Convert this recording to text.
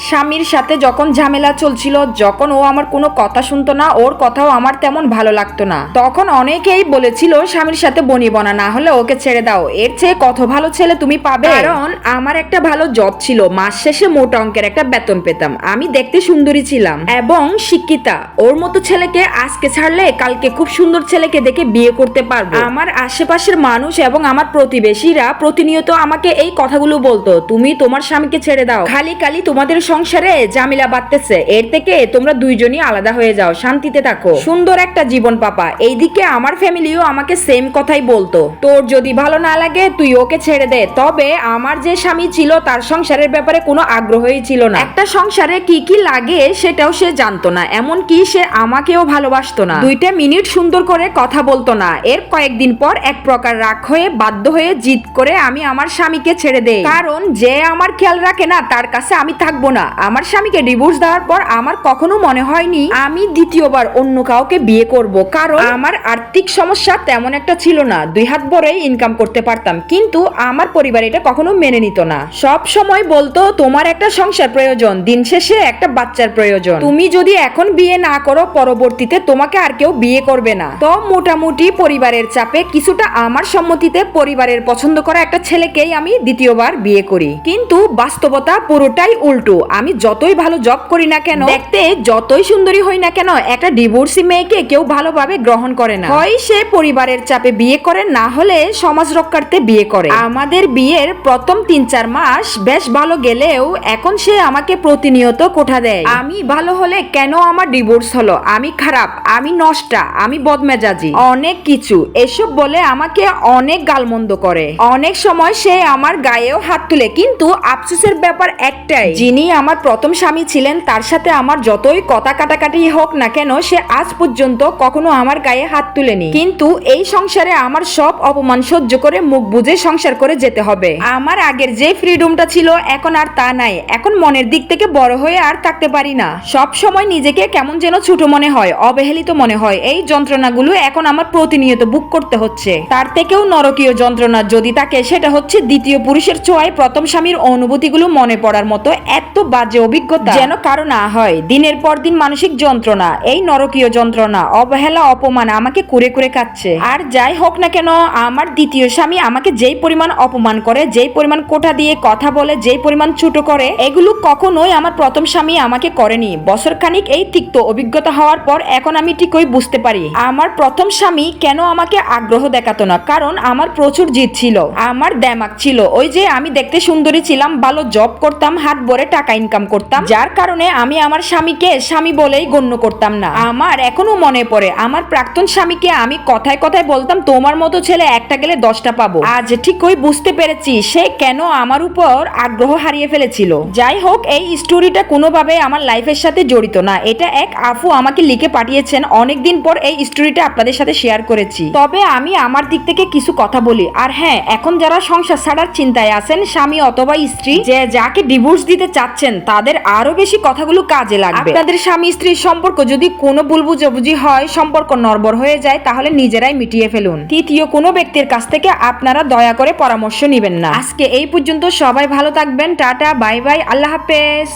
স্বামীর সাথে যখন ঝামেলা চলছিল, যখন ও আমার কোনো কথা শুনতো না, ওর কথাও আমার তেমন ভালো লাগতো না, তখন অনেকেই বলেছিল স্বামীর সাথে বনিবনা না হলে ওকে ছেড়ে দাও, এর চেয়ে কত ভালো ছেলে তুমি পাবে। কারণ আমার একটা ভালো জব ছিল, মাস শেষে মোটা অঙ্কের একটা বেতন পেতাম, আমি দেখতে সুন্দরী ছিলাম এবং শিক্ষিতা। ওর মতো ছেলেকে আজকে ছাড়লে কালকে খুব সুন্দর ছেলেকে দেখে বিয়ে করতে পারবো। আমার আশেপাশের মানুষ এবং আমার প্রতিবেশীরা প্রতিনিয়ত আমাকে এই কথাগুলো বলতো, তুমি তোমার স্বামীকে ছেড়ে দাও, খালি খালি তোমাদের সংসারে ঝামেলা বাড়তেছে, এর থেকে তোমরা দুইজনই আলাদা হয়ে যাও, শান্তিতে থাকো, সুন্দর একটা জীবন পাপা। এইদিকে আমার ফ্যামিলিও আমাকে সেম কথাই বলতো, তোর যদি ভালো না লাগে তুই ওকে ছেড়ে দে। তবে আমার যে স্বামী ছিল তার সংসারের ব্যাপারে কোনো আগ্রহই ছিল না, একটা সংসারে কি কি লাগে সেটাও সে জানতো না, এমনকি সে আমাকেও ভালোবাসতো না, 2টা মিনিট সুন্দর করে কথা বলতো না। এর কয়েকদিন পর এক প্রকার রাগ হয়ে বাধ্য হয়ে জিদ করে আমি আমার স্বামীকে ছেড়ে দেই, কারণ যে আমার খেয়াল রাখে না তার কাছে আমি থাকবো না। আমার স্বামীকে ডিভোর্স দেওয়ার পর আমার কখনো মনে হয়নি আমি দ্বিতীয়বার অন্য কাউকে বিয়ে করব, কারণ আমার আর্থিক সমস্যা তেমন একটা ছিল না, 2 হাত ভরে ইনকাম করতে পারতাম, কিন্তু আমার পরিবার এটা কখনো মেনে নিত না। সব সময় বলতো তোমার একটা সংসার প্রয়োজন, দিন শেষে একটা বাচ্চার প্রয়োজন, তুমি যদি এখন বিয়ে না করো পরবর্তীতে তোমাকে আর কেউ বিয়ে করবে না। তো মোটামুটি পরিবারের চাপে কিছুটা আমার সম্মতিতে পরিবারের পছন্দ করা একটা ছেলেকেই আমি দ্বিতীয়বার বিয়ে করি, কিন্তু বাস্তবতা পুরোটাই উল্টো। আমি যতই ভালো জব করি না কেন, দেখতে যতই সুন্দরী হই না কেন, একটা ডিভোর্সি মেয়েকে কেউ ভালোভাবে গ্রহণ করে না, হয় সে পরিবারের চাপে বিয়ে করে, না হলে সমাজ রক্ষার্থে বিয়ে করে। আমাদের বিয়ের প্রথম 3-4 মাস বেশ ভালো গেলেও এখন সে আমাকে প্রতিনিয়ত কোঠা দেয়, আমি ভালো হলে কেন আমার ডিভোর্স হলো, আমি খারাপ, আমি নষ্টা, আমি বদমেজাজি, অনেক কিছু এসব বলে আমাকে অনেক গালমন্দ করে। অনেক সময় সে আমার গায়েও হাত তুলে, কিন্তু আফসোসের ব্যাপার একটাই, যিনি আমার প্রথম স্বামী ছিলেন তার সাথে আমার যতই কথা কাটাকাটি হোক না কেন, সে আজ পর্যন্ত কখনো আমার গায়ে হাত তুলেনি। কিন্তু এই সংসারে আমার সব অপমান সহ্য করে মুখ বুজে সংসার করে যেতে হবে। আমার আগের যে ফ্রিডমটা ছিল এখন আর তা নাই, এখন মনের দিক থেকে বড় হয়ে আর থাকতে পারি না, সব সময় নিজেকে কেমন যেন ছোট মনে হয়, অবহেলিত মনে হয়। এই যন্ত্রণাগুলো এখন আমার প্রতিনিয়ত বুক করতে হচ্ছে। তার থেকেও নরকীয় যন্ত্রণা যদি থাকে সেটা হচ্ছে দ্বিতীয় পুরুষের ছোঁয়ায় প্রথম স্বামীর অনুভূতিগুলো মনে পড়ার মতো এত বাজে অভিজ্ঞতা যেন কারো না হয়। দিনের পর দিন মানসিক যন্ত্রণা, এই নরকীয় যন্ত্রণা, অবহেলা, অপমান আমাকে কুরে কুরে খাচ্ছে। আর যাই হোক না কেন, আমার দ্বিতীয় স্বামী আমাকে যেই পরিমাণ অপমান করে, যেই পরিমাণ কোঠা দিয়ে কথা বলে, যেই পরিমাণ ছোট করে, এগুলো কখনোই আমার প্রথম স্বামী আমাকে করেনি। বছর খানিক এই তিক্ত অভিজ্ঞতা হওয়ার পর এখন আমি ঠিকই বুঝতে পারি আমার প্রথম স্বামী কেন আমাকে আগ্রহ দেখাতো না, কারণ আমার প্রচুর জিদ ছিল, আমার দেমাগ ছিল, ওই যে আমি দেখতে সুন্দরী ছিলাম, ভালো জব করতাম, হাত ভরে টাকা ইনকাম করতাম, যার কারণে আমি আমার স্বামীকে স্বামী বলেই গণ্য করতাম না। আমার এখনো মনে পড়ে আমার প্রাক্তন স্বামীকে আমি কথায় কথায় বলতাম তোমার মতো ছেলে একটা গেলে 10টা পাবো। আজ ঠিকই বুঝতে পেরেছি সে কেন আমার উপর আগ্রহ হারিয়ে ফেলেছিল। যাই হোক, এই স্টোরিটা কোনোভাবে আমার লাইফের সাথে জড়িত না, এটা এক আপু আমাকে লিখে পাঠিয়েছেন, অনেকদিন পর এই স্টোরিটা আপনাদের সাথে শেয়ার করেছি। তবে আমি আমার দিক থেকে কিছু কথা বলি। আর হ্যাঁ, এখন যারা সংসার ছাড়ার চিন্তায় আছেন, স্বামী অথবা স্ত্রী যে যাকে ডিভোর্স দিতে চাচ্ছেন, তাদের আরো বেশি কথাগুলো কাজে লাগবে। আপনাদের স্বামী স্ত্রীর সম্পর্ক যদি কোনো ভুল বুঝাবুঝি হয়, সম্পর্ক নড়বড় হয়ে যায়, তাহলে নিজেরাই মিটিয়ে ফেলুন। তৃতীয় কোনো ব্যক্তির কাছ থেকে আপনারা দয়া করে পরামর্শ নেবেন না। আজকে এই পর্যন্ত, সবাই ভালো থাকবেন, টাটা, বাই বাই, আল্লাহ হাফেজ।